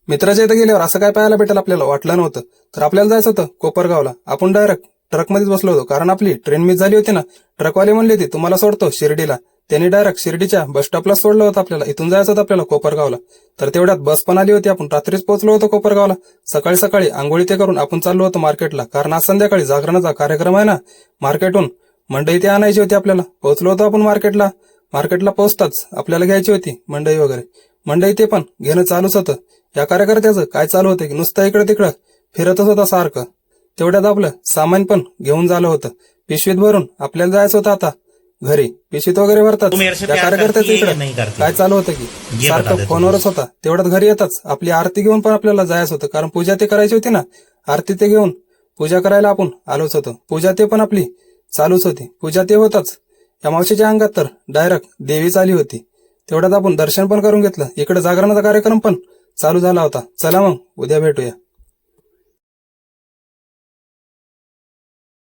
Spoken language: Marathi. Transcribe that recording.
मित्राच्या इथं गेल्यावर असं काय पाहायला भेटेल आपल्याला वाटलं नव्हतं. तर आपल्याला जायचं होतं कोपरगावला. आपण डायरेक्ट ट्रकमध्येच बसलो होतो, कारण आपली ट्रेन मिस झाली होती ना. ट्रकवाले म्हणले होते तुम्हाला सोडतो शिर्डीला. त्यांनी डायरेक्ट शिर्डीच्या बस स्टॉपला सोडलं होतं आपल्याला. इथून जायचं होतं आपल्याला कोपरगावला. तर तेवढ्यात बस पण आली होती. आपण रात्रीच पोहोचलो होतो कोपरगावला. सकाळी सकाळी आंघोळी ते करून आपण चाललो होतो मार्केटला, कारण आज संध्याकाळी जागरणाचा कार्यक्रम आहे ना. मार्केटहून मंडई ते आणायची होती आपल्याला. पोहोचलो होतो आपण मार्केटला. मार्केटला पोहोचताच आपल्याला घ्यायची होती मंडई वगैरे. मंडई ते पण घेणं चालूच होतं. या कार्यकर्त्याचं काय चालू होतं की नुसतं इकडं तिकडं फिरतच होता सारखं. तेवढ्यात आपलं सामान पण घेऊन झालं होतं. पिशवीत भरून आपल्याला जायचं होतं आता घरी. पिशवीत वगैरे भरतात. त्या कार्यकर्त्याचं इकडं काय चालू होतं की सारखं फोनवरच होता. तेवढ्यात घरी येताच आपली आरती घेऊन पण आपल्याला जायचं होतं, कारण पूजा ते करायची होती ना. आरती ते घेऊन पूजा करायला आपण आलोच होतो. पूजा ते पण आपली चालूच होती. पूजा ते होताच या मावशीच्या अंगात तर डायरेक्ट देवीच आली होती. तेवढ्यात आपण दर्शन पण करून घेतलं. इकडे जागरणाचा कार्यक्रम पण चालू झाला होता. चला मग उद्या भेटूया.